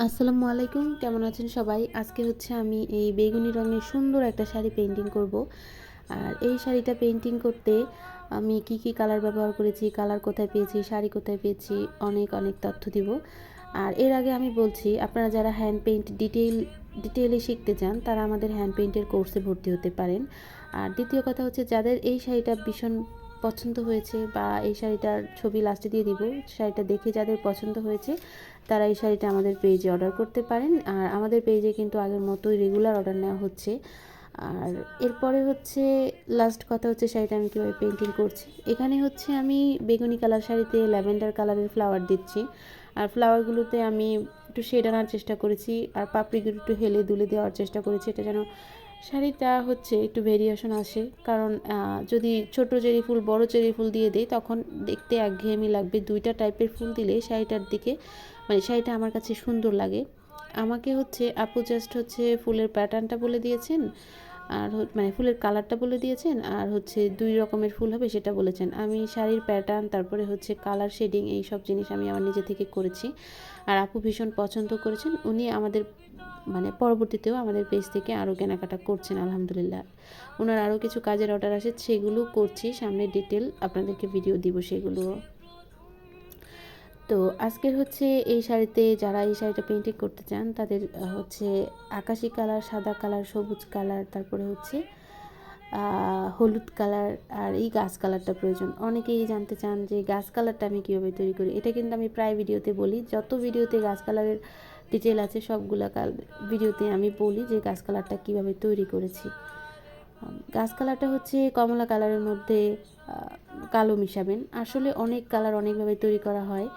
আসসালামু আলাইকুম, কেমন আছেন সবাই? আজকে হচ্ছে আমি এই বেগুনি রঙের সুন্দর একটা শাড়ি পেইন্টিং করব। আর এই শাড়িটা পেইন্টিং করতে আমি কি কি কালার ব্যবহার করেছি, কালার কোথায় পেয়েছি, শাড়ি কোথায় পেয়েছি, অনেক অনেক তথ্য দিব। আর এর আগে আমি বলছি, আপনারা যারা হ্যান্ড পেইন্ট ডিটেইলে শিখতে চান তারা আমাদের হ্যান্ড পেইন্টের কোর্সে ভর্তি হতে পারেন। আর দ্বিতীয় কথা হচ্ছে, যাদের এই শাড়িটা ভীষণ পছন্দ হয়েছে বা এই শাড়িটার ছবি লাস্টে দিয়ে দিব, শাড়িটা দেখে যাদের পছন্দ হয়েছে তারা এই শাড়িটা আমাদের পেজে অর্ডার করতে পারেন। আর আমাদের পেজে কিন্তু আগের মতোই রেগুলার অর্ডার নেওয়া হচ্ছে। আর এরপরে হচ্ছে লাস্ট কথা হচ্ছে শাড়িটা আমি কীভাবে পেইন্টিং করছি। এখানে হচ্ছে আমি বেগুনি কালার শাড়িতে ল্যাভেন্ডার কালারের ফ্লাওয়ার দিচ্ছি। আর ফ্লাওয়ারগুলোতে আমি একটু শেড আনার চেষ্টা করেছি, আর পাপড়িগুলো একটু হেলে দুলে দেওয়ার চেষ্টা করেছি, এটা যেন শাড়িটা হচ্ছে একটু ভেরিয়েশন আসে। কারণ যদি ছোট চেরি ফুল বড় চেরি ফুল দিয়ে দিই তখন দেখতে একঘেয়েমি লাগবে। দুইটা টাইপের ফুল দিলে শাড়িটার দিকে শাড়িটা আমার কাছে সুন্দর লাগে। আমাকে হচ্ছে আপু জাস্ট হচ্ছে ফুলের প্যাটার্নটা বলে দিয়েছেন, আর ফুলের কালারটা বলে দিয়েছেন, আর হচ্ছে 2 রকমের ফুল হবে সেটা বলেছেন। আমি শাড়ির প্যাটার্ন তারপরে হচ্ছে কালার শেডিং এই সব জিনিস আমি আমার নিজে থেকে করেছি। আর আপু ভীষণ পছন্দ করেছেন। উনি আমাদের পরবর্তীতেও আমাদের পেজ থেকে আরও কেনাকাটা করছেন আলহামদুলিল্লাহ। ওনার আরও কিছু কাজের অর্ডার আসে, সেগুলো করছি, সামনে ডিটেল আপনাদেরকে ভিডিও দিব সেগুলো। তো আজকের হচ্ছে এই শাড়িতে যারা এই শাড়িটা পেইন্টিং করতে চান তাদের হচ্ছে আকাশি কালার, সাদা কালার, সবুজ কালার, তারপরে হচ্ছে হলুদ কালার আর এই গাছ কালারটা প্রয়োজন। অনেকেই জানতে চান যে গাছ কালারটা আমি কীভাবে তৈরি করি। এটা কিন্তু আমি প্রায় ভিডিওতে বলি, যত ভিডিওতে গাছ কালারের ডিটেল আছে সবগুলা ভিডিওতে আমি বলি যে গাছ কালারটা কীভাবে তৈরি করেছি। গাছ কালারটা হচ্ছে কমলা কালারের মধ্যে কালো মিশাবেন। আসলে অনেক কালার অনেকভাবে তৈরি করা হয়,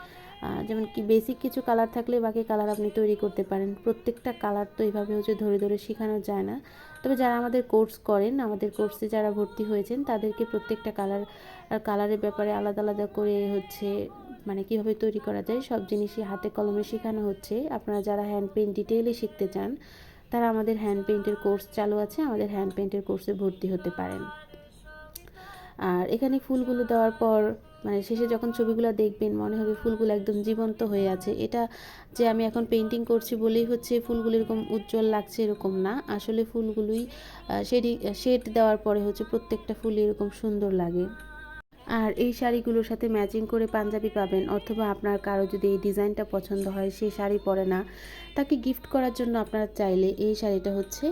যেমন কি বেসিক কিছু কালার থাকলে বাকি কালার আপনি তৈরি করতে পারেন। প্রত্যেকটা কালার তো এইভাবে হচ্ছে ধরে ধরে শেখানো যায় না। তবে যারা আমাদের কোর্স করেন, আমাদের কোর্সে যারা ভর্তি হয়েছেন তাদেরকে প্রত্যেকটা কালারের ব্যাপারে আলাদা আলাদা করে হচ্ছে কীভাবে তৈরি করা যায় সব জিনিসই হাতে কলমে শেখানো হচ্ছে। আপনারা যারা হ্যান্ড পেইন্ট ডিটেইলে শিখতে চান তারা আমাদের হ্যান্ড পেইন্টের কোর্স চালু আছে, আমাদের হ্যান্ড পেইন্টের কোর্সে ভর্তি হতে পারেন। আর এখানে ফুলগুলো দেওয়ার পর শেষে যখন ছবিগুলো দেখবেন মনে হবে ফুলগুলো একদম জীবন্ত হয়ে আছে। এটা যে আমি এখন পেইন্টিং করছি বলেই হচ্ছে ফুলগুলো এরকম উজ্জ্বল লাগছে এরকম না, আসলে ফুলগুলোই শেড দেওয়ার পরে হচ্ছে প্রত্যেকটা ফুল এরকম সুন্দর লাগে। আর এই শাড়িগুলোর সাথে ম্যাচিং করে পাঞ্জাবি পাবেন, অথবা আপনার কারো যদি এই ডিজাইনটা পছন্দ হয়, সে শাড়ি পরে না, তাকে গিফট করার জন্য আপনারা চাইলে এই শাড়িটা হচ্ছে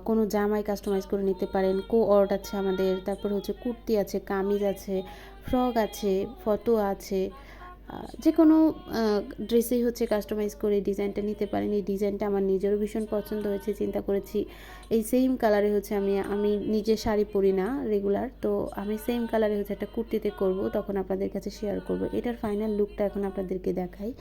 কোনো জামায় কাস্টমাইজ করে নিতে পারেন। অর্ড আছে আমাদের, তারপর হচ্ছে কুর্তি আছে, কামিজ আছে, ফ্রক আছে, ফটো আছে, যে কোনো ড্রেসেই হচ্ছে কাস্টমাইজ করে ডিজাইনটা নিতে পারেন। এই ডিজাইনটা আমার নিজেরও ভীষণ পছন্দ হয়েছে, চিন্তা করেছি এই সেম কালারে হচ্ছে আমি নিজে শাড়ি পরি না রেগুলার, তো আমি সেম কালারে হচ্ছে একটা কুর্তিতে করব, তখন আপনাদের কাছে শেয়ার করব। এটার ফাইনাল লুকটা এখন আপনাদেরকে দেখাই।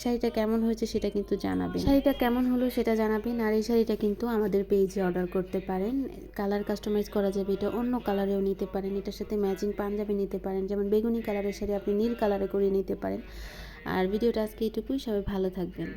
শাড়িটা কেমন হয়েছে সেটা কিন্তু জানাবেন, শাড়িটা কেমন হলো সেটা জানাবেন। আর এই শাড়িটা কিন্তু আমাদের পেজে অর্ডার করতে পারেন, কালার কাস্টমাইজ করা যাবে, এটা অন্য কালারেও নিতে পারেন, এটার সাথে ম্যাচিং পাঞ্জাবি নিতে পারেন, যেমন বেগুনি কালারের শাড়ি আপনি নীল কালারে করে নিতে পারেন। আর ভিডিওটা আজকে এইটুকুই, সবাই ভালো থাকবেন।